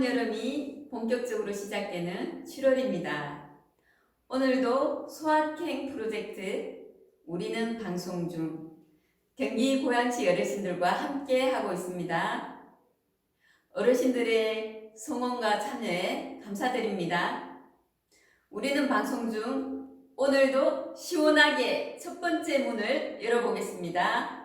뜨거운 여름이 본격적으로 시작되는 7월입니다. 오늘도 소확행 프로젝트 우리는 방송 중 경기 고양시 어르신들과 함께 하고 있습니다. 어르신들의 성원과 참여에 감사드립니다. 우리는 방송 중 오늘도 시원하게 첫 번째 문을 열어보겠습니다.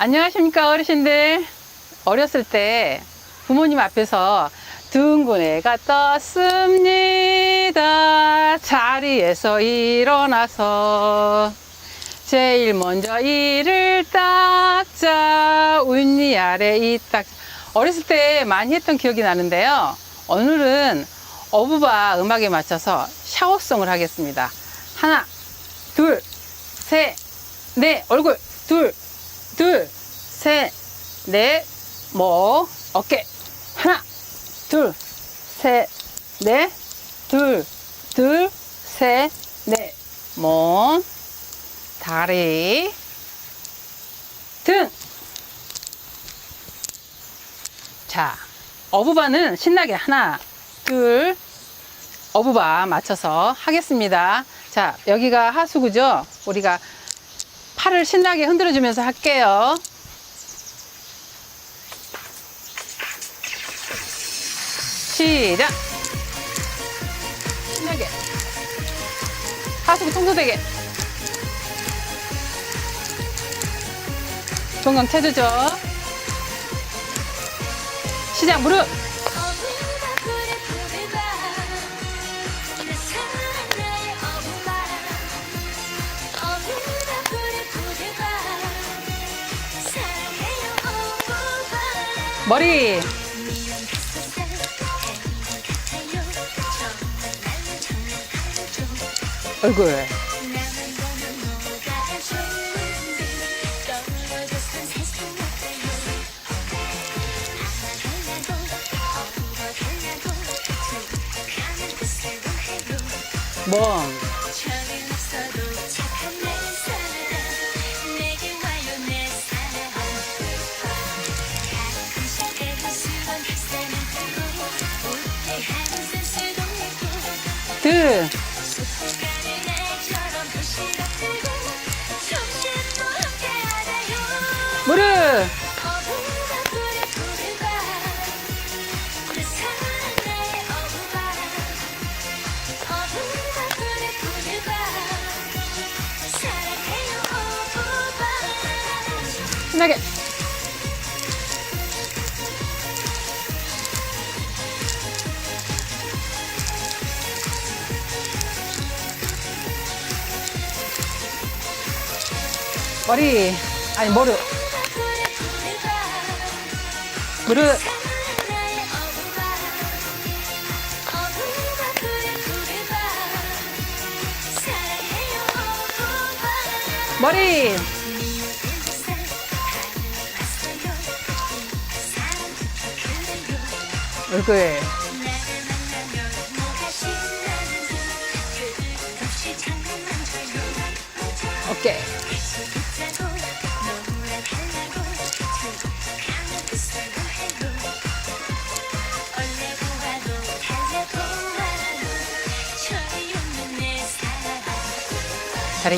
안녕하십니까 어르신들. 어렸을 때 부모님 앞에서 둥근 애가 떴습니다. 자리에서 일어나서 제일 먼저 이를 닦자 운니 아래 이 닦자. 어렸을 때 많이 했던 기억이 나는데요. 오늘은 어부바 음악에 맞춰서 샤워송을 하겠습니다. 하나 둘 셋 넷 얼굴 둘 셋, 넷, 목, 어깨. 하나, 둘, 셋, 넷, 셋, 넷, 몸, 다리, 등. 자, 어부바는 신나게 하나, 둘, 어부바 맞춰서 하겠습니다. 자, 여기가 하수구죠? 우리가 팔을 신나게 흔들어주면서 할게요. 시작! 신나게. 하수구 청소되게. 건강 체조죠. 시작! 무릎! 머리. 얼굴. 몸. 등. 무릎. 신나게. 머리. 아니, 무릎. 무릎. 머리. 얼굴. 어깨. 다리.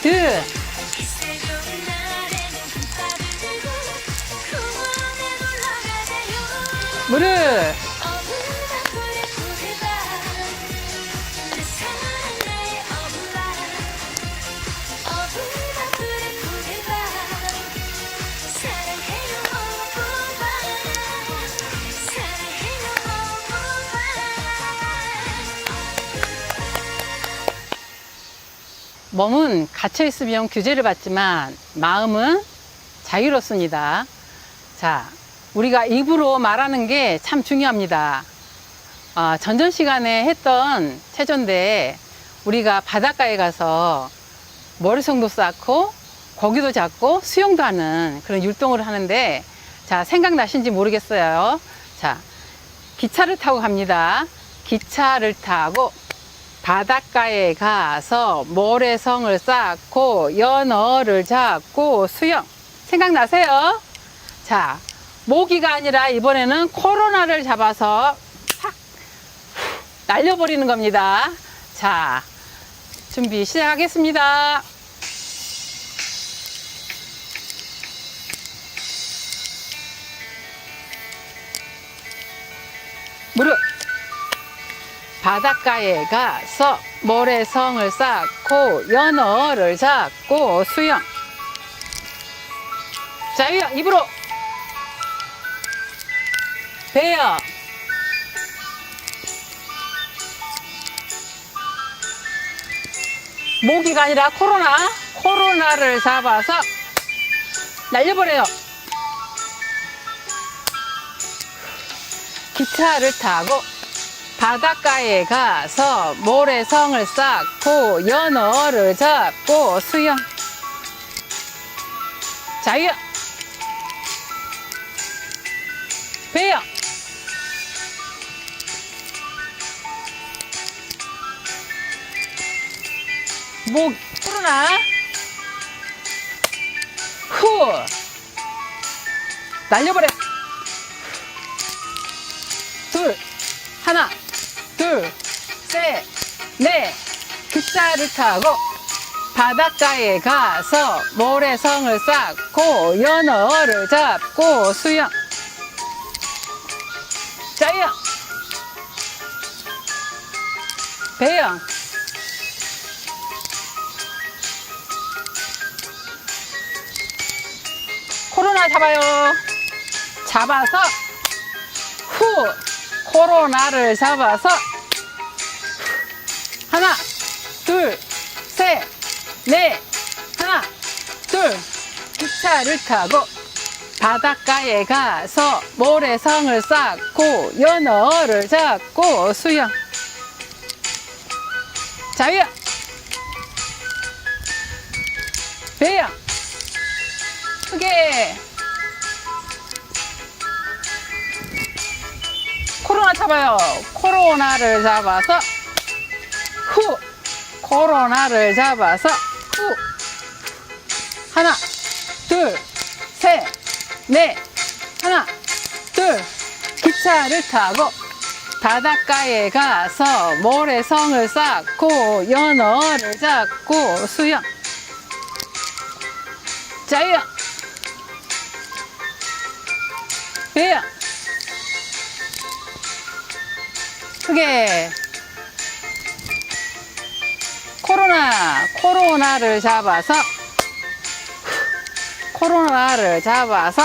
등. 무릎. 몸은 갇혀 있으면 규제를 받지만 마음은 자유롭습니다. 자, 우리가 입으로 말하는 게 참 중요합니다. 전전 시간에 했던 체조인데 우리가 바닷가에 가서 머리송도 쌓고 고기도 잡고 수영도 하는 그런 율동을 하는데, 자, 생각나신지 모르겠어요. 자, 기차를 타고 갑니다. 기차를 타고 바닷가에 가서 모래성을 쌓고 연어를 잡고 수영. 생각나세요? 자, 모기가 아니라 이번에는 코로나를 잡아서 팍 날려버리는 겁니다. 자, 준비 시작하겠습니다. 무릎. 바닷가에 가서 모래성을 쌓고 연어를 잡고 수영. 자유야, 입으로. 배요. 모기가 아니라 코로나를 잡아서 날려버려요. 기차를 타고 바닷가에 가서 모래성을 쌓고 연어를 잡고 수영. 자유야. 배요. 코로나. 후. 날려버려. 둘. 하나. 둘. 셋. 넷. 기차를 타고 바닷가에 가서 모래성을 쌓고 연어를 잡고 수영. 자유형. 배영. 코로나 잡아요. 잡아서 후. 코로나를 잡아서 하나, 둘, 셋, 넷, 기차를 타고 바닷가에 가서 모래성을 쌓고 연어를 잡고 수영. 자유형, 배영, 크게. 코로나 잡아요. 코로나를 잡아서 후. 코로나를 잡아서 후. 하나, 둘, 셋, 넷. 하나, 둘. 기차를 타고 바닷가에 가서 모래성을 쌓고 연어를 잡고 수영. 자유형, 배영, 크게. 코로나를 잡아서 코로나를 잡아서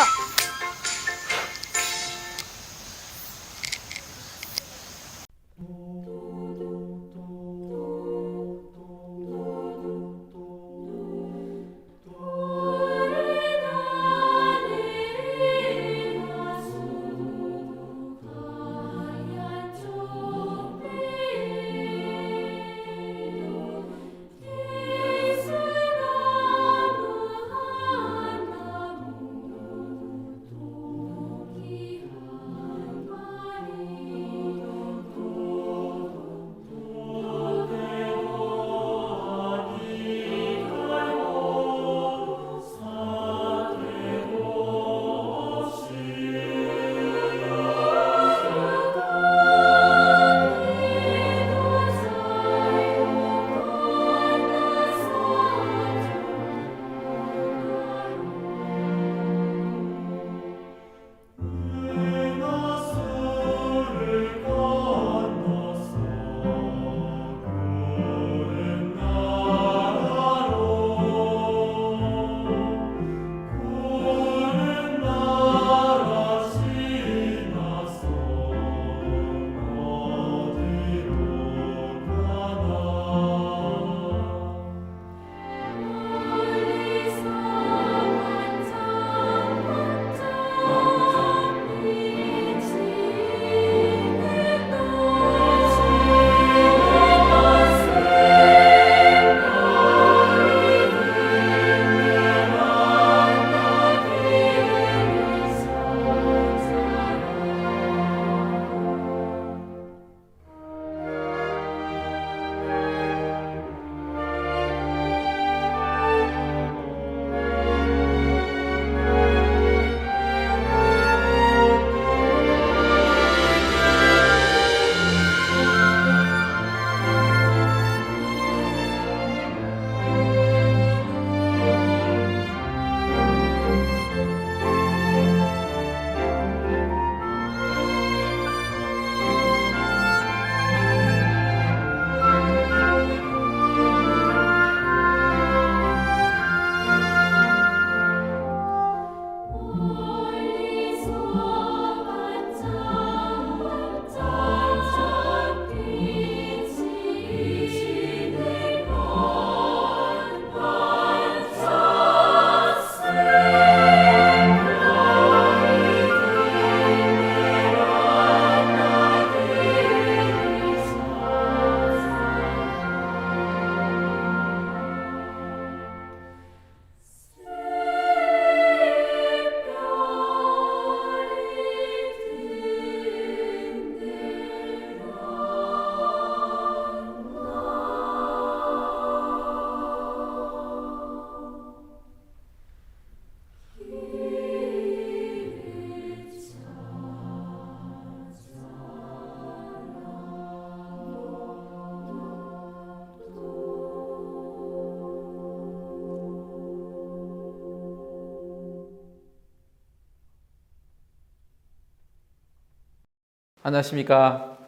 안녕하십니까.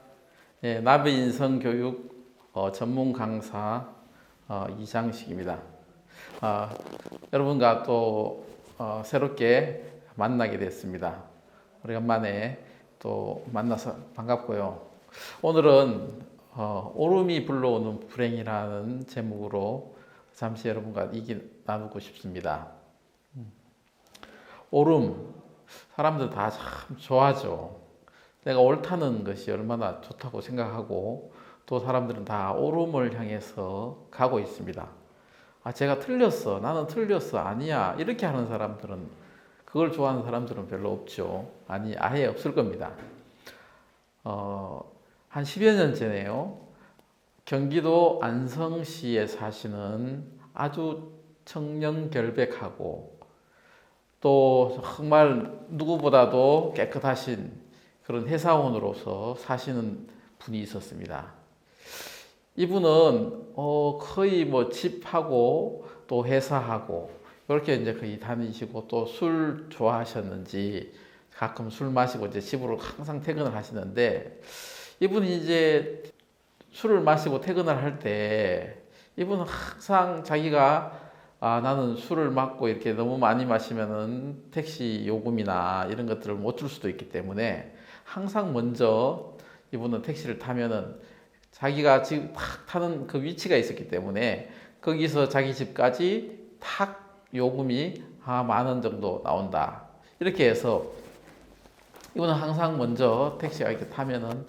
예, 나비인성교육 전문 강사 이장식입니다. 여러분과 또 새롭게 만나게 됐습니다. 오래간만에 또 만나서 반갑고요. 오늘은 오름이 불러오는 불행이라는 제목으로 잠시 여러분과 얘기 나누고 싶습니다. 오름, 사람들 다 참 좋아하죠. 내가 옳다는 것이 얼마나 좋다고 생각하고 또 사람들은 다 오름을 향해서 가고 있습니다. 아, 제가 틀렸어. 나는 틀렸어. 아니야. 이렇게 하는 사람들은, 그걸 좋아하는 사람들은 별로 없죠. 아니, 아예 없을 겁니다. 한 10여 년 전에요. 경기도 안성시에 사시는 아주 청렴결백하고 또 정말 누구보다도 깨끗하신 그런 회사원으로서 사시는 분이 있었습니다. 이분은 거의 뭐 집하고 또 회사하고 이렇게 이제 거의 다니시고 또 술 좋아하셨는지 가끔 술 마시고 이제 집으로 항상 퇴근을 하시는데, 이분이 이제 술을 마시고 퇴근을 할 때 이분은 항상 자기가 나는 술을 마시고 이렇게 너무 많이 마시면은 택시 요금이나 이런 것들을 못 줄 수도 있기 때문에 항상 먼저 이분은 택시를 타면은 자기가 지금 탁 타는 그 위치가 있었기 때문에 거기서 자기 집까지 탁 요금이 10,000원 정도 나온다. 이렇게 해서 이분은 항상 먼저 택시가 이렇게 타면은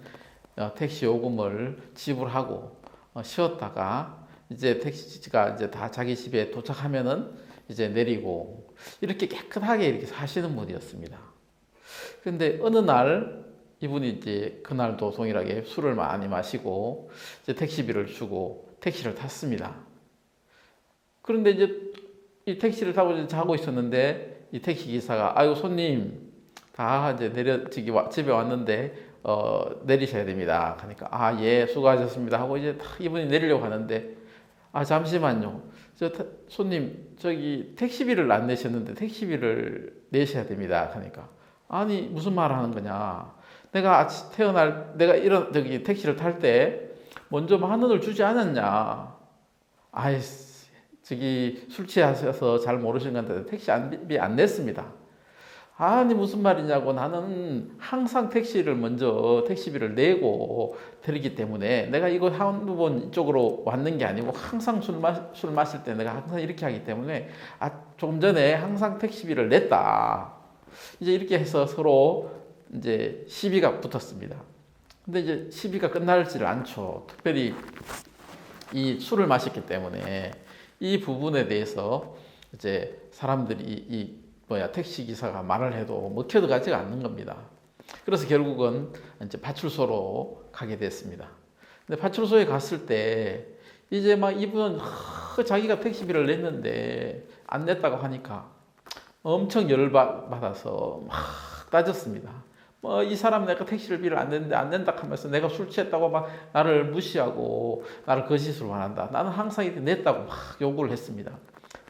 택시 요금을 지불하고 쉬었다가 이제 택시가 이제 다 자기 집에 도착하면은 이제 내리고 이렇게 깨끗하게 이렇게 사시는 분이었습니다. 근데 어느 날 이분이 이제 그날도 동일하게 술을 많이 마시고 이제 택시비를 주고 택시를 탔습니다. 그런데 이제 이 택시를 타고 이제 자고 있었는데 이 택시 기사가 아유 손님 다 이제 집에 왔는데 내리셔야 됩니다. 그러니까 예 수고하셨습니다 하고 이제 이분이 내리려고 하는데 잠시만요. 손님 저기 택시비를 안 내셨는데 택시비를 내셔야 됩니다. 그러니까 아니 무슨 말 하는 거냐? 내가 내가 택시를 탈 때 먼저 10,000원을 주지 않았냐? 저기 술 취하셔서 잘 모르시는 건데 택시비 안 냈습니다. 아니 무슨 말이냐고, 나는 항상 먼저 택시비를 내고 드리기 때문에 내가 이거 한두 번 이쪽으로 왔는 게 아니고 항상 술 마실 때 내가 항상 이렇게 하기 때문에 조금 전에 항상 택시비를 냈다. 이제 이렇게 해서 서로 이제 시비가 붙었습니다. 근데 이제 시비가 끝나지를 않죠. 특별히 이 술을 마셨기 때문에 이 부분에 대해서 이제 사람들이 택시 기사가 말을 해도 먹혀들어가지가 않는 겁니다. 그래서 결국은 이제 파출소로 가게 됐습니다. 근데 파출소에 갔을 때 이제 막 이분은 자기가 택시비를 냈는데 안 냈다고 하니까 엄청 열받아서 막 따졌습니다. 이 사람 내가 택시비를 안 냈는데 안 낸다 하면서 내가 술 취했다고 막 나를 무시하고 나를 거짓으로 말한다. 나는 항상 이렇게 냈다고 막 요구를 했습니다.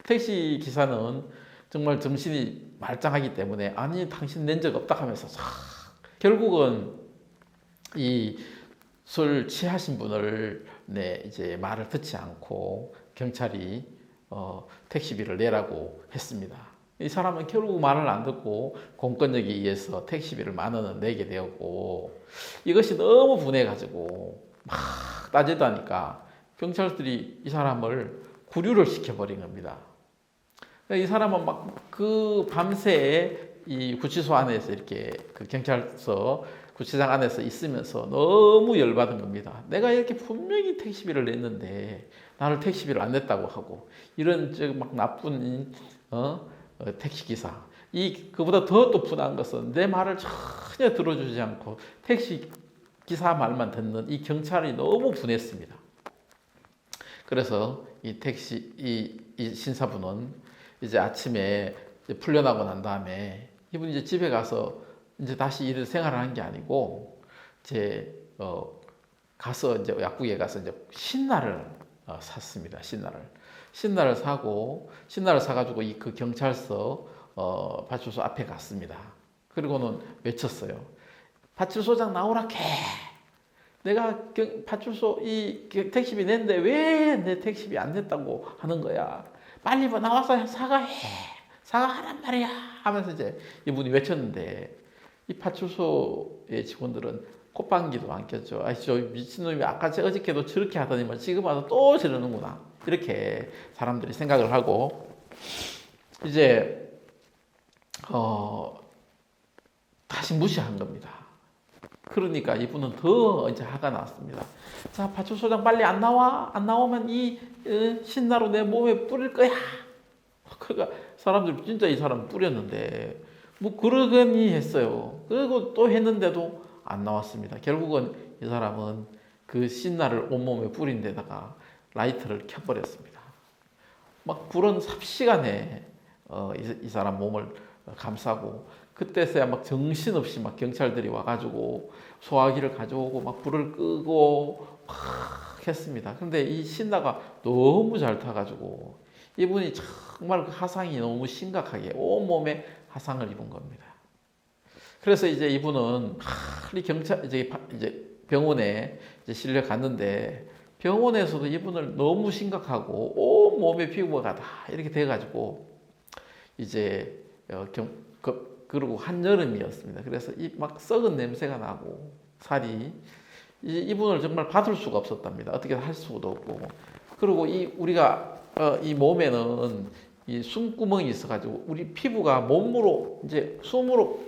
택시 기사는 정말 정신이 말짱하기 때문에 아니 당신 낸 적 없다 하면서 결국은 이 술 취하신 분을 이제 말을 듣지 않고 경찰이 택시비를 내라고 했습니다. 이 사람은 결국 말을 안 듣고 공권력에 의해서 택시비를 10,000원을 내게 되었고, 이것이 너무 분해가지고 막 따지다니까 경찰들이 이 사람을 구류를 시켜버린 겁니다. 이 사람은 막 그 밤새 이 구치소 안에서 이렇게 그 경찰서 구치장 안에서 있으면서 너무 열받은 겁니다. 내가 이렇게 분명히 택시비를 냈는데 나를 택시비를 안 냈다고 하고, 이런 막 나쁜 택시 기사. 그보다 더 또 분한 것은 내 말을 전혀 들어주지 않고 택시 기사 말만 듣는 이 경찰이 너무 분했습니다. 그래서 이 신사분은 이제 아침에 이제 풀려나고 난 다음에 이분이 이제 집에 가서 이제 다시 일을 생활을 한 게 아니고 이제 가서 이제 약국에 가서 이제 신라를 샀습니다. 신라를 사가지고 그 경찰서 파출소 앞에 갔습니다. 그리고는 외쳤어요. 파출소장 나오라 해. 내가 파출소 택시비 냈는데 왜 내 택시비 안 냈다고 하는 거야? 빨리 나와서 사과해. 사과하란 말이야. 하면서 이제 이분이 외쳤는데 이 파출소의 직원들은 콧방귀도 안 꼈죠. 저 미친놈이 어저께도 저렇게 하더니만 지금 와서 또 저러는구나. 이렇게 사람들이 생각을 하고 이제 다시 무시한 겁니다. 그러니까 이분은 더 이제 화가 났습니다. 자, 파출소장 빨리 안 나와. 안 나오면 이 신나로 내 몸에 뿌릴 거야. 그러니까 사람들 진짜 이 사람 뿌렸는데 뭐 그러거니 했어요. 그리고 또 했는데도 안 나왔습니다. 결국은 이 사람은 그 신나를 온몸에 뿌린 데다가 라이터를 켜버렸습니다. 막 불은 삽시간에 이 사람 몸을 감싸고 그때서야 막 정신없이 막 경찰들이 와가지고 소화기를 가져오고 막 불을 끄고 막 했습니다. 근데 이 신나가 너무 잘 타가지고 이분이 정말 그 화상이 너무 심각하게 온몸에 화상을 입은 겁니다. 그래서 이제 이분은 빨리 경찰 이제 병원에 이제 실려 갔는데 병원에서도 이분을 너무 심각하고 온몸에 피부가 다 이렇게 돼가지고 이제 그리고 한여름이었습니다. 그래서 이 막 썩은 냄새가 나고 살이 이분을 정말 받을 수가 없었답니다. 어떻게 할 수도 없고 그리고 우리가 이 몸에는 이 숨구멍이 있어가지고 우리 피부가 몸으로 이제 숨으로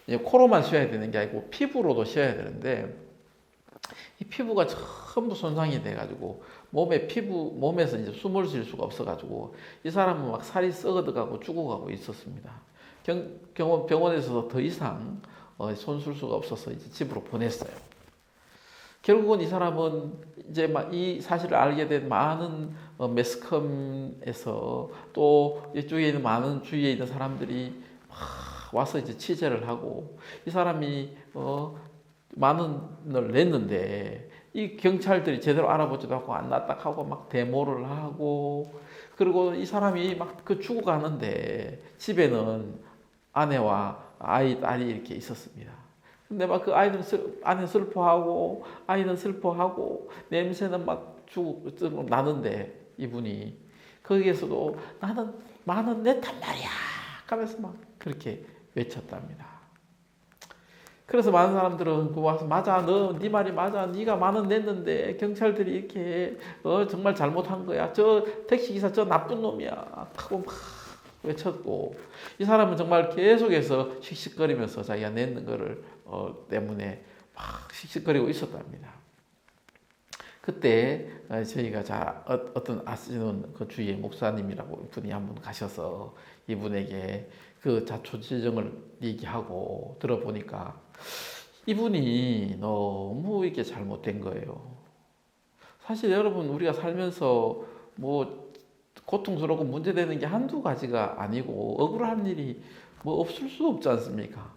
이제 코로만 쉬어야 되는 게 아니고 피부로도 쉬어야 되는데 이 피부가 전부 손상이 돼가지고 몸에서 이제 숨을 쉴 수가 없어가지고 이 사람은 막 살이 썩어가고 죽어가고 있었습니다. 병원에서도 더 이상 손쓸 수가 없어서 이제 집으로 보냈어요. 결국은 이 사람은 이제 막 이 사실을 알게 된 많은 매스컴에서 또 이쪽에 있는 많은 주위에 있는 사람들이 와서 이제 취재를 하고 이 사람이 만 원을 냈는데 이 경찰들이 제대로 알아보지도 않고 안 났다 하고 막 데모를 하고 그리고 이 사람이 막 그 죽어가는데 집에는 아내와 딸이 이렇게 있었습니다. 근데 막 그 아내는 슬퍼하고 아이는 슬퍼하고 냄새는 막 나는데 이분이 거기에서도 나는 만 원 냈단 말이야 하면서 막 그렇게 외쳤답니다. 그래서 많은 사람들은 그 와서 맞아, 네 말이 맞아, 네가 만 원 냈는데 경찰들이 이렇게 정말 잘못한 거야. 저 택시기사 저 나쁜 놈이야 하고 막 외쳤고 이 사람은 정말 계속해서 씩씩거리면서 자기가 냈는 거를 때문에 막 씩씩거리고 있었답니다. 그때 저희가 어떤 아시는 그 주위의 목사님이라고 분이 한 분 가셔서 이분에게 그 자초지정을 얘기하고 들어보니까 이분이 너무 이게 잘못된 거예요. 사실 여러분 우리가 살면서 뭐 고통스럽고 문제되는 게 한두 가지가 아니고 억울한 일이 뭐 없을 수 없지 않습니까?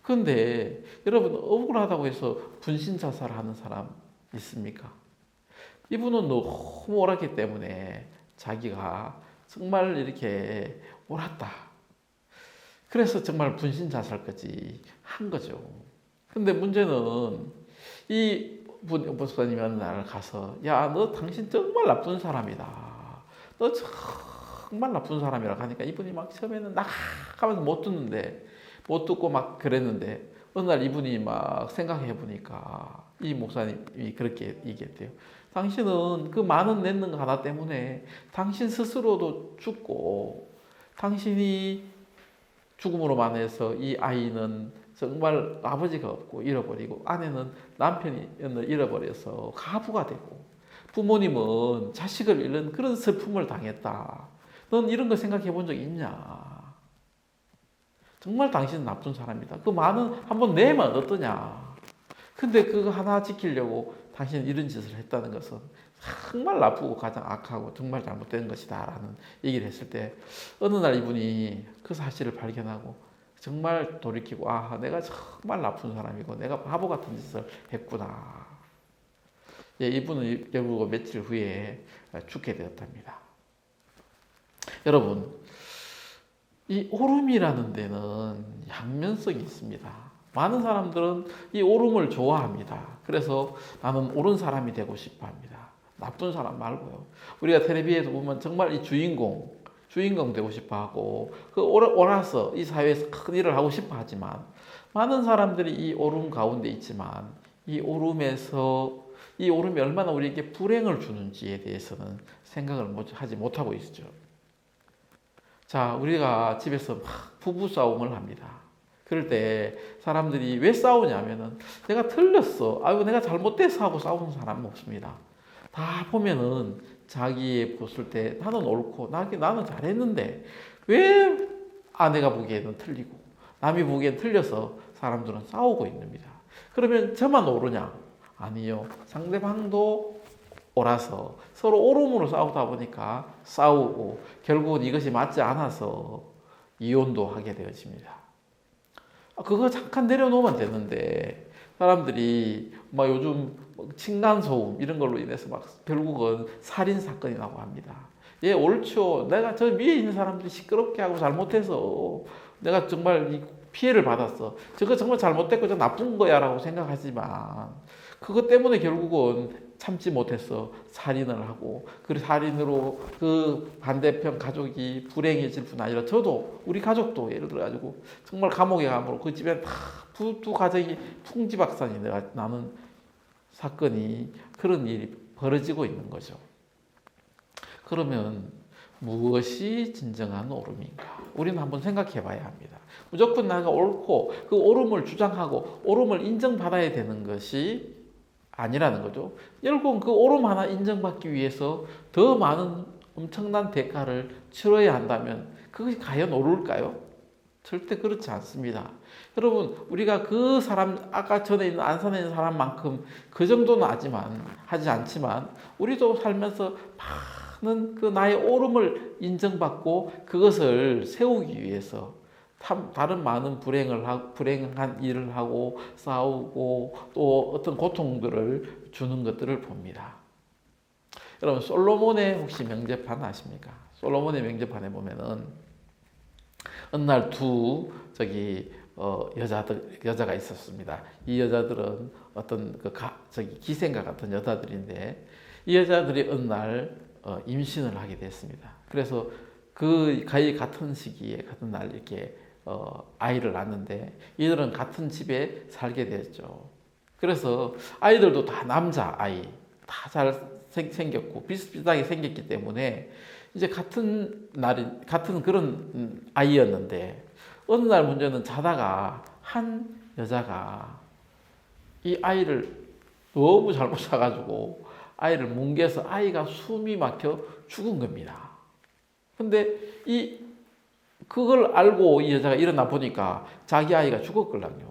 그런데 여러분 억울하다고 해서 분신 자살하는 사람 있습니까? 이분은 너무 옳았기 때문에 자기가 정말 이렇게 옳았다. 그래서 정말 분신 자살까지 한 거죠. 근데 문제는 이 목사님이 어느 날 가서 야, 너 당신 정말 나쁜 사람이다. 너 정말 나쁜 사람이라고 하니까 이분이 막 처음에는 하면서 못 듣고 막 그랬는데 어느 날 이분이 막 생각해 보니까 이 목사님이 그렇게 얘기했대요. 당신은 그 만 원 냈는 거 하나 때문에 당신 스스로도 죽고 당신이 죽음으로 인해서 이 아이는 정말 아버지가 없고 잃어버리고 아내는 남편을 잃어버려서 가부가 되고 부모님은 자식을 잃는 그런 슬픔을 당했다. 넌 이런 거 생각해 본 적 있냐? 정말 당신은 나쁜 사람이다. 그 만 원 한번 내면 어떠냐? 근데 그거 하나 지키려고 당신은 이런 짓을 했다는 것은 정말 나쁘고 가장 악하고 정말 잘못된 것이다 라는 얘기를 했을 때 어느 날 이분이 그 사실을 발견하고 정말 돌이키고 내가 정말 나쁜 사람이고 내가 바보 같은 짓을 했구나. 예, 이분은 결국 며칠 후에 죽게 되었답니다. 여러분 이 오름이라는 데는 양면성이 있습니다. 많은 사람들은 이 오름을 좋아합니다. 그래서 나는 옳은 사람이 되고 싶어 합니다. 나쁜 사람 말고요. 우리가 텔레비에서 보면 정말 이 주인공 되고 싶어 하고, 옳아서 이 사회에서 큰 일을 하고 싶어 하지만, 많은 사람들이 이 오름 가운데 있지만, 이 오름이 얼마나 우리에게 불행을 주는지에 대해서는 생각을 하지 못하고 있죠. 자, 우리가 집에서 막 부부 싸움을 합니다. 그럴 때 사람들이 왜 싸우냐면은 내가 틀렸어. 아이고 내가 잘못돼서 하고 싸우는 사람은 없습니다. 다 보면은 자기 봤을 때 나는 옳고 나는 잘했는데 왜 아내가 보기에는 틀리고 남이 보기엔 틀려서 사람들은 싸우고 있습니다. 그러면 저만 옳으냐? 아니요. 상대방도 옳아서 서로 옳음으로 싸우다 보니까 싸우고 결국은 이것이 맞지 않아서 이혼도 하게 되어집니다. 그거 잠깐 내려놓으면 되는데 사람들이 막 요즘 층간소음 이런 걸로 인해서 막 결국은 살인 사건이 나고 합니다. 예, 옳죠. 내가 저 위에 있는 사람들이 시끄럽게 하고 잘못해서 내가 정말 이 피해를 받았어. 저거 정말 잘못됐고 저 나쁜 거야라고 생각하지만 그것 때문에 결국은 참지 못해서 살인을 하고 그 살인으로 그 반대편 가족이 불행해질 뿐 아니라 저도 우리 가족도 예를 들어 가지고 정말 감옥에 가므로 그 집에 다 두 가정이 풍지박산이 나는 사건이 그런 일이 벌어지고 있는 거죠. 그러면 무엇이 진정한 옳음인가? 우리는 한번 생각해 봐야 합니다. 무조건 내가 옳고 그 옳음을 주장하고 옳음을 인정받아야 되는 것이 아니라는 거죠. 결국은 그 옳음 하나 인정받기 위해서 더 많은 엄청난 대가를 치러야 한다면 그것이 과연 옳을까요? 절대 그렇지 않습니다. 여러분, 우리가 그 사람, 아까 전에 있는 안산에 있는 사람만큼 그 정도는 하지 않지만 우리도 살면서 많은 그 나의 옳음을 인정받고 그것을 세우기 위해서 다른 많은 불행한 일을 하고 싸우고 또 어떤 고통들을 주는 것들을 봅니다. 여러분, 솔로몬의 혹시 명제판 아십니까? 솔로몬의 명제판에 보면은 어느 날 여자가 있었습니다. 이 여자들은 어떤 기생과 같은 여자들인데 이 여자들이 어느 날 임신을 하게 됐습니다. 그래서 그 거의 같은 시기에 같은 날 이렇게 아이를 낳는데 이들은 같은 집에 살게 됐죠. 그래서 아이들도 다 남자 아이 다 잘 생겼고 비슷비슷하게 생겼기 때문에 이제 같은 그런 아이였는데 어느 날 문제는 자다가 한 여자가 이 아이를 너무 잘못 자가지고 아이를 뭉개서 아이가 숨이 막혀 죽은 겁니다. 근데 그걸 알고 이 여자가 일어나 보니까 자기 아이가 죽었걸랑요.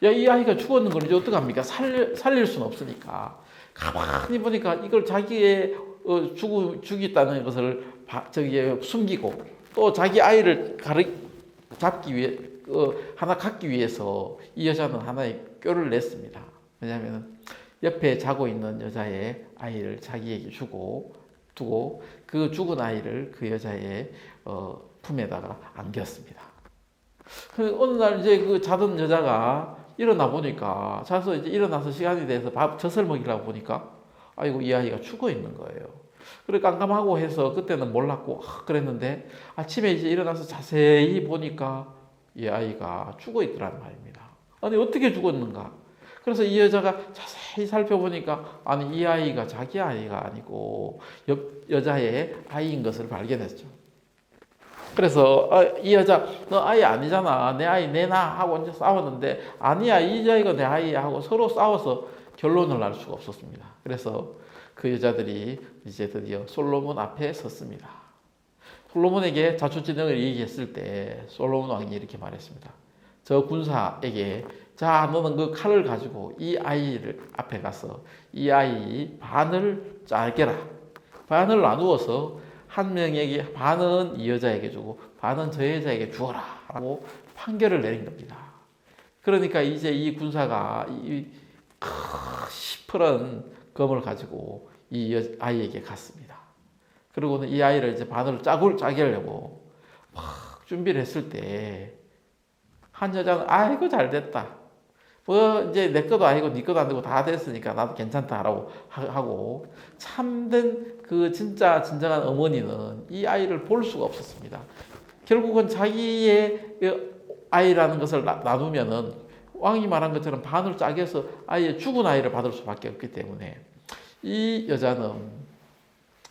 야, 이 아이가 죽었는 걸 이제 어떡합니까? 살릴 수는 없으니까. 가만히 보니까 이걸 자기의 죽였다는 것을 숨기고 또 자기 아이를 잡기 위해 하나 갖기 위해서 이 여자는 하나의 꾀를 냈습니다. 왜냐하면 옆에 자고 있는 여자의 아이를 자기에게 두고 그 죽은 아이를 그 여자의 품에다가 안겼습니다. 어느 날 이제 그 자던 여자가 일어나 보니까 자서 이제 일어나서 시간이 돼서 젖을 먹이려고 보니까 아이고 이 아이가 죽어 있는 거예요. 그래 깜깜하고 해서 그때는 몰랐고 그랬는데 아침에 이제 일어나서 자세히 보니까 이 아이가 죽어 있더란 말입니다. 아니 어떻게 죽었는가? 그래서 이 여자가 자세히 살펴보니까 아니 이 아이가 자기 아이가 아니고 옆 여자의 아이인 것을 발견했죠. 그래서 이 여자 너 아이 아니잖아 내 아이 내놔 하고 이제 싸웠는데 아니야 이 아이가 내 아이야 하고 서로 싸워서 결론을 날 수가 없었습니다. 그래서 그 여자들이 이제 드디어 솔로몬 앞에 섰습니다. 솔로몬에게 자초지정을 얘기했을 때 솔로몬 왕이 이렇게 말했습니다. 저 군사에게 자 너는 그 칼을 가지고 이 아이를 앞에 가서 이 아이 반을 짜게라. 반을 나누어서 한 명에게 반은 이 여자에게 주고 반은 저 여자에게 주어라 라고 판결을 내린 겁니다. 그러니까 이제 이 군사가 이 시퍼런 검을 가지고 이 아이에게 갔습니다. 그리고는 이 아이를 이제 반으로 짜게 하려고 막 준비를 했을 때 한 여자는 아이고 잘 됐다. 뭐 이제 내 것도 아니고 네 것도 안 되고 다 됐으니까 나도 괜찮다라고 하고 참된 그 진정한 어머니는 이 아이를 볼 수가 없었습니다. 결국은 자기의 아이라는 것을 나누면은 왕이 말한 것처럼 반을 짜게 해서 아이의 죽은 아이를 받을 수밖에 없기 때문에 이 여자는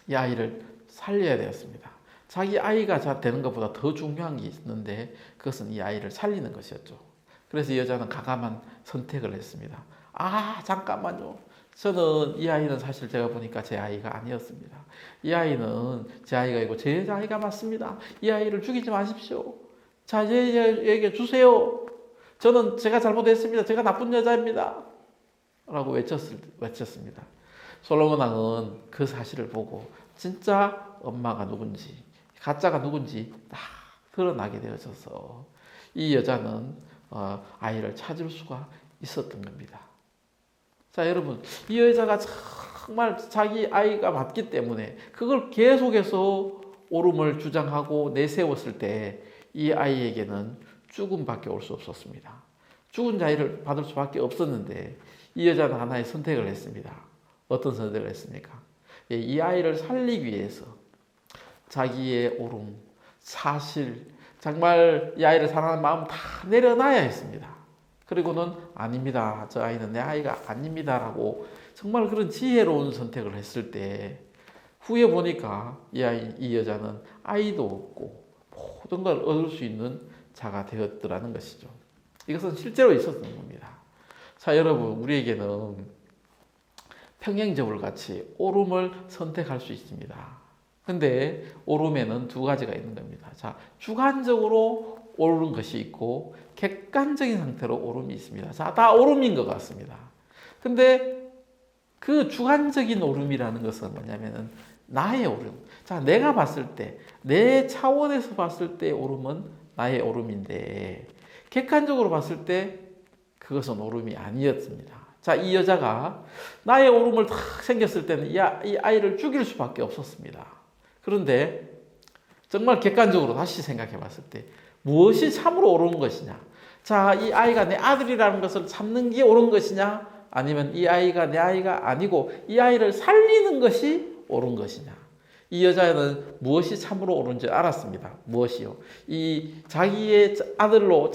이 아이를 살려야 되었습니다. 자기 아이가 잘 되는 것보다 더 중요한 게 있는데 그것은 이 아이를 살리는 것이었죠. 그래서 이 여자는 과감한 선택을 했습니다. 아, 잠깐만요. 저는 이 아이는 사실 제가 보니까 제 아이가 아니었습니다. 이 아이는 제 아이가 아니고 제 아이가 맞습니다. 이 아이를 죽이지 마십시오. 자, 얘에게 주세요. 저는 제가 잘못했습니다. 제가 나쁜 여자입니다. 라고 외쳤습니다. 솔로몬 왕은 그 사실을 보고 진짜 엄마가 누군지, 가짜가 누군지 딱 드러나게 되어져서 이 여자는 아이를 찾을 수가 있었던 겁니다. 자, 여러분, 이 여자가 정말 자기 아이가 맞기 때문에 그걸 계속해서 옳음을 주장하고 내세웠을 때 이 아이에게는 죽음밖에 올 수 없었습니다. 죽은 자의를 받을 수밖에 없었는데 이 여자는 하나의 선택을 했습니다. 어떤 선택을 했습니까? 이 아이를 살리기 위해서 자기의 옳음, 사실, 정말 이 아이를 사랑하는 마음 다 내려놔야 했습니다. 그리고는 아닙니다. 저 아이는 내 아이가 아닙니다. 라고 정말 그런 지혜로운 선택을 했을 때 후에 보니까 이 여자는 아이도 없고 모든 걸 얻을 수 있는 자가 되었더라는 것이죠. 이것은 실제로 있었던 겁니다. 자, 여러분, 우리에게는 평행저울 같이 옳음을 선택할 수 있습니다. 근데 옳음에는 두 가지가 있는 겁니다. 자, 주관적으로 옳은 것이 있고 객관적인 상태로 옳음이 있습니다. 자, 다 옳음인 것 같습니다. 근데 그 주관적인 옳음이라는 것은 뭐냐면은 나의 옳음. 자, 내가 봤을 때, 내 차원에서 봤을 때 옳음은 나의 옳음인데 객관적으로 봤을 때 그것은 옳음이 아니었습니다. 자, 이 여자가 나의 옳음을 딱 생겼을 때는 이 아이를 죽일 수밖에 없었습니다. 그런데 정말 객관적으로 다시 생각해 봤을 때 무엇이 참으로 옳은 것이냐? 자, 이 아이가 내 아들이라는 것을 참는 게 옳은 것이냐? 아니면 이 아이가 내 아이가 아니고 이 아이를 살리는 것이 옳은 것이냐? 이 여자는 무엇이 참으로 옳은지 알았습니다. 무엇이요? 자기 아들로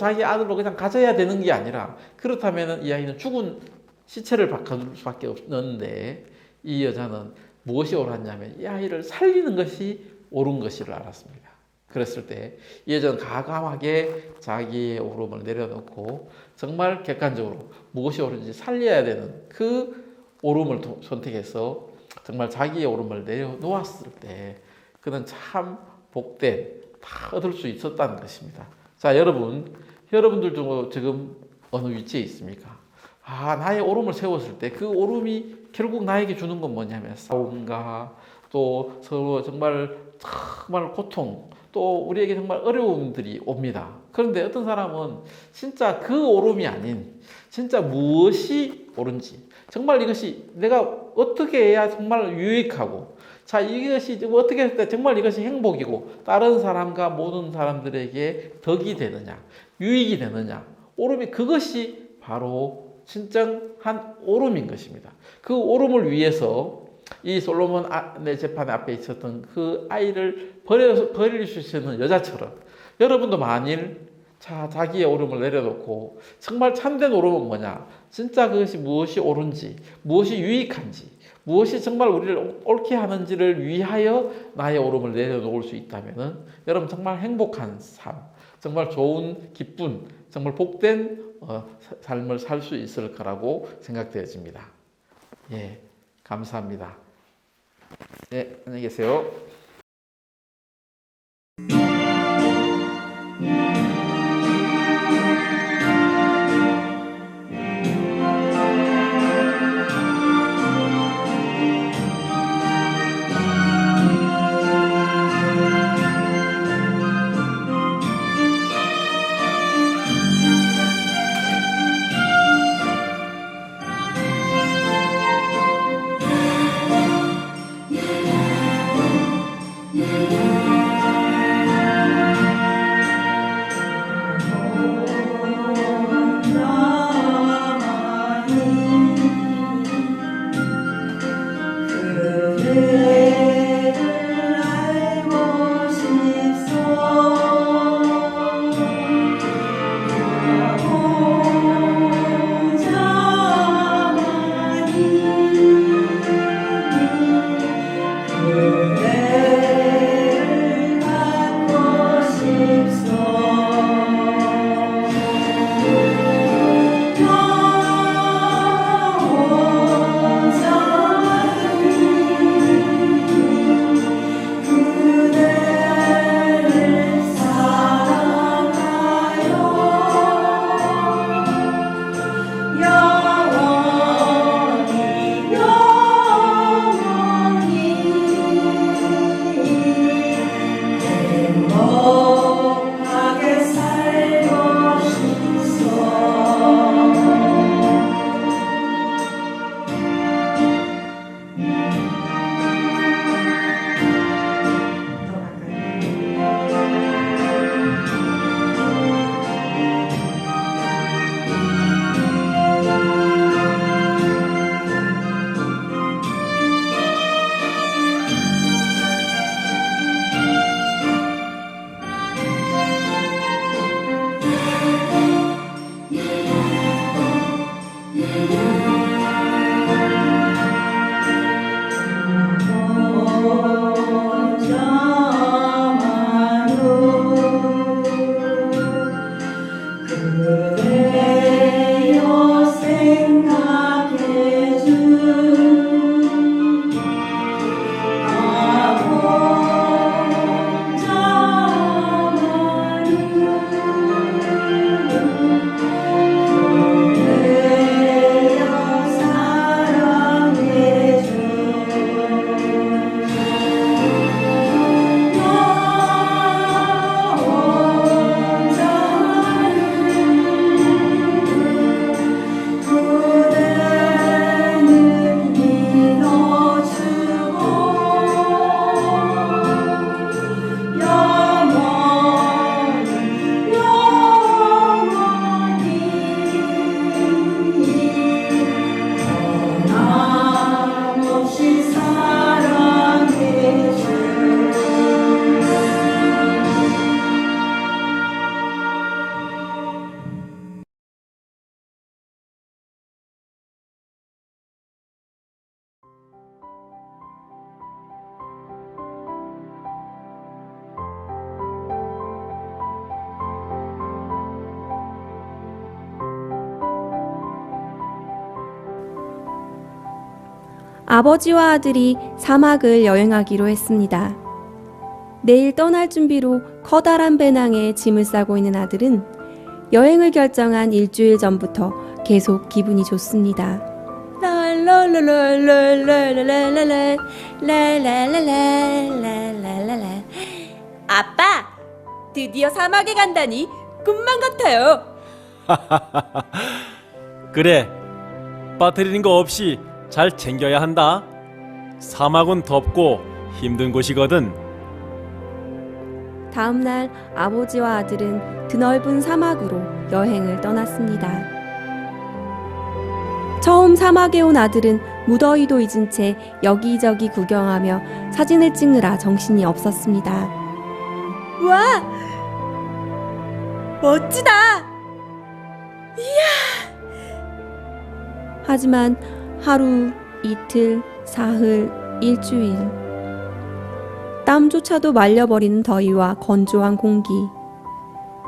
그냥 가져야 되는 게 아니라 그렇다면 이 아이는 죽은 시체를 바꿔줄 수밖에 없는데 이 여자는 무엇이 옳았냐면 이 아이를 살리는 것이 옳은 것을 알았습니다. 그랬을 때 이 여자는 과감하게 자기의 옳음을 내려놓고 정말 객관적으로 무엇이 옳은지 살려야 되는 그 옳음을 선택해서 정말 자기의 옳음을 내려놓았을 때 그는 참 복된 다 얻을 수 있었다는 것입니다. 자, 여러분들 중 지금 어느 위치에 있습니까? 나의 옳음을 세웠을 때 그 옳음이 결국 나에게 주는 건 뭐냐면 싸움과 또 서로 정말 고통, 또 우리에게 정말 어려움들이 옵니다. 그런데 어떤 사람은 진짜 그 옳음이 아닌 진짜 무엇이 옳은지, 정말 이것이 내가 어떻게 해야 정말 유익하고, 자, 이것이 어떻게 했을 때 정말 이것이 행복이고 다른 사람과 모든 사람들에게 덕이 되느냐, 유익이 되느냐, 옳음이, 그것이 바로 진정한 옳음인 것입니다. 그 옳음을 위해서 이 솔로몬 재판 앞에 있었던 그 아이를 버릴 수 있는 여자처럼 여러분도 만일 자기의 옳음을 내려놓고 정말 참된 옳음은 뭐냐, 진짜 그것이 무엇이 옳은지, 무엇이 유익한지, 무엇이 정말 우리를 옳게 하는지를 위하여 나의 옳음을 내려놓을 수 있다면 여러분 정말 행복한 삶, 정말 좋은 기쁜, 정말 복된 삶을 살 수 있을 거라고 생각되어집니다. 예, 감사합니다. 네, 안녕히 계세요. 아버지와 아들이 사막을 여행하기로 했습니다. 내일 떠날 준비로 커다란 배낭에 짐을 싸고 있는 아들은 여행을 결정한 일주일 전부터 계속 기분이 좋습니다. 아빠, 드디어 사막에 간다니 꿈만 같아요. 그래, 빠뜨리는 거 없이 잘 챙겨야 한다. 사막은 덥고 힘든 곳이거든. 다음 날 아버지와 아들은 드넓은 사막으로 여행을 떠났습니다. 처음 사막에 온 아들은 무더위도 잊은 채 여기저기 구경하며 사진을 찍느라 정신이 없었습니다. 와, 멋지다. 하지만 하루, 이틀, 사흘, 일주일. 땀조차도 말려버리는 더위와 건조한 공기.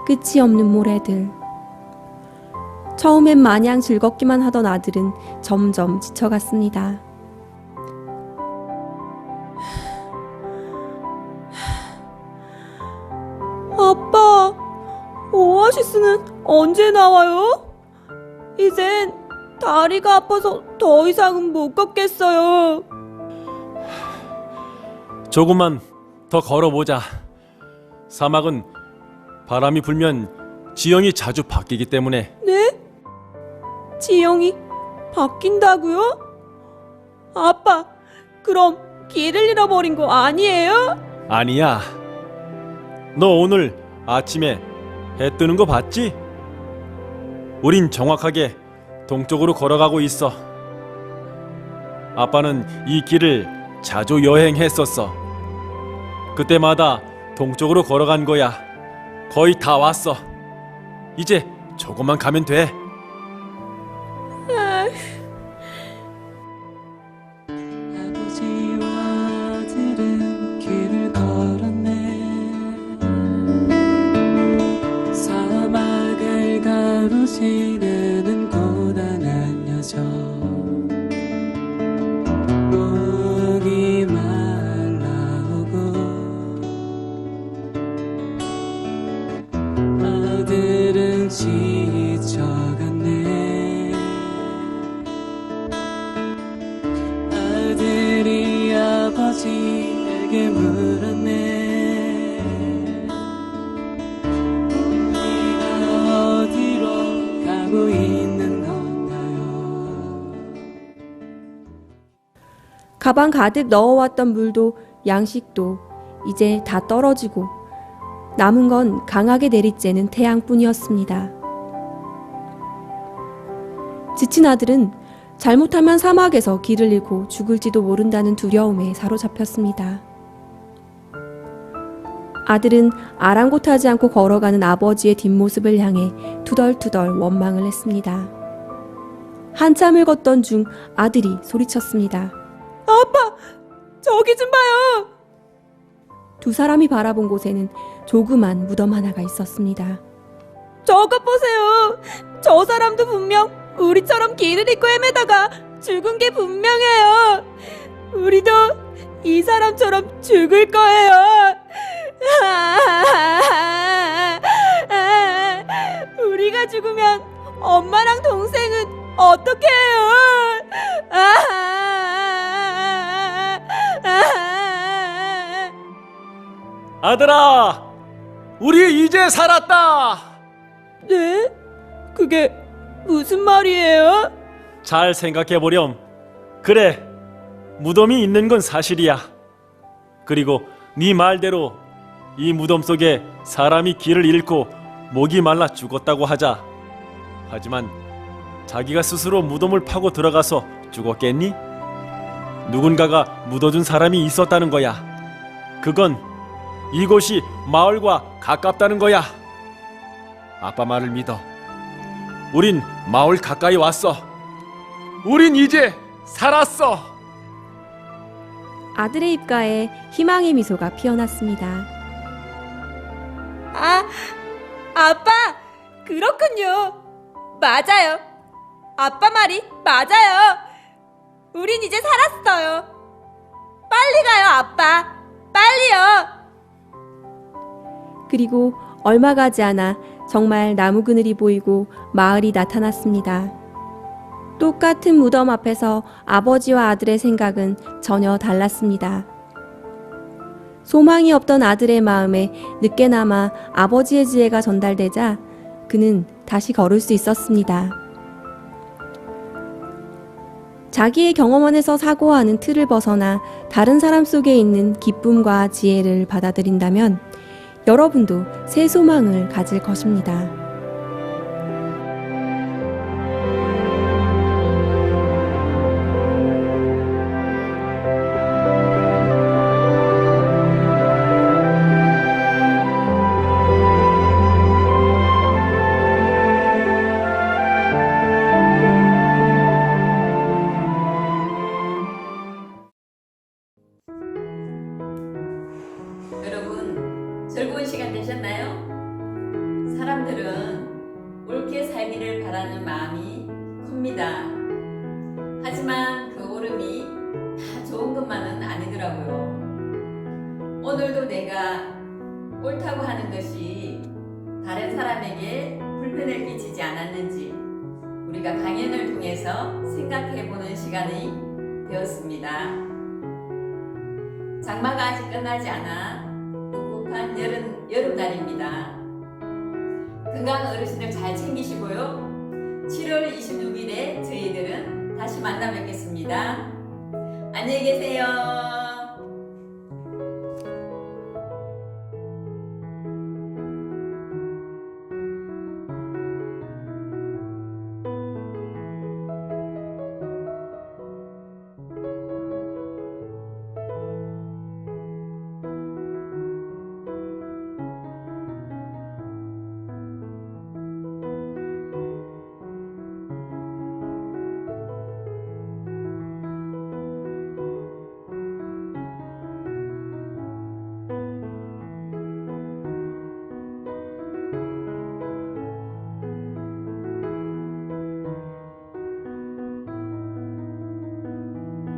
끝이 없는 모래들. 처음엔 마냥 즐겁기만 하던 아들은 점점 지쳐갔습니다. 아빠, 오아시스는 언제 나와요? 이젠 다리가 아파서 더 이상은 못 걷겠어요. 조금만 더 걸어보자. 사막은 바람이 불면 지형이 자주 바뀌기 때문에. 네? 지형이 바뀐다고요? 아빠, 그럼 길을 잃어버린 거 아니에요? 아니야. 너 오늘 아침에 해 뜨는 거 봤지? 우린 정확하게 동쪽으로 걸어가고 있어. 아빠는 이 길을 자주 여행했었어. 그때마다 동쪽으로 걸어간 거야. 거의 다 왔어. 이제 조금만 가면 돼. 아버지와 아들은 길을 걸었네. 사막을 가로지르는 고단한 여정. 목이 말라오고 아들은 지쳐갔네. 아들이 아버지에게 물었네. 네가 어디로 가고 있는 건가요? 가방 가득 넣어왔던 물도 양식도 이제 다 떨어지고 남은 건 강하게 내리쬐는 태양뿐이었습니다. 지친 아들은 잘못하면 사막에서 길을 잃고 죽을지도 모른다는 두려움에 사로잡혔습니다. 아들은 아랑곳하지 않고 걸어가는 아버지의 뒷모습을 향해 투덜투덜 원망을 했습니다. 한참을 걷던 중 아들이 소리쳤습니다. 아빠, 저기 좀 봐요. 두 사람이 바라본 곳에는 조그만 무덤 하나가 있었습니다. 저것 보세요. 저 사람도 분명 우리처럼 길을 잃고 헤매다가 죽은 게 분명해요. 우리도 이 사람처럼 죽을 거예요. 우리가 죽으면 엄마랑 동생은 어떻게 해요? 아들아, 우리 이제 살았다. 네? 그게 무슨 말이에요? 잘 생각해보렴. 그래, 무덤이 있는 건 사실이야. 그리고 네 말대로 이 무덤 속에 사람이 길을 잃고 목이 말라 죽었다고 하자. 하지만 자기가 스스로 무덤을 파고 들어가서 죽었겠니? 누군가가 묻어준 사람이 있었다는 거야. 그건 이곳이 마을과 가깝다는 거야. 아빠 말을 믿어. 우린 마을 가까이 왔어. 우린 이제 살았어. 아들의 입가에 희망의 미소가 피어났습니다. 아, 아빠, 그렇군요. 맞아요. 아빠 말이 맞아요. 우린 이제 살았어요. 빨리 가요, 아빠. 빨리요. 그리고 얼마 가지 않아 정말 나무 그늘이 보이고 마을이 나타났습니다. 똑같은 무덤 앞에서 아버지와 아들의 생각은 전혀 달랐습니다. 소망이 없던 아들의 마음에 늦게나마 아버지의 지혜가 전달되자 그는 다시 걸을 수 있었습니다. 자기의 경험 안에서 사고하는 틀을 벗어나 다른 사람 속에 있는 기쁨과 지혜를 받아들인다면 여러분도 새 소망을 가질 것입니다. 여러분, 즐거운 시간 되셨나요? 사람들은 옳게 살기를 바라는 마음이 큽니다. 하지만 그 옳음이 다 좋은 것만은 아니더라고요. 오늘도 내가 옳다고 하는 것이 다른 사람에게 불편을 끼치지 않았는지 우리가 강연을 통해서 생각해보는 시간이 되었습니다. 장마가 아직 끝나지 않아 꿉꿉한 여름날입니다. 건강 어르신들 잘 챙기시고요. 7월 26일에 저희들은 다시 만나 뵙겠습니다. 안녕히 계세요.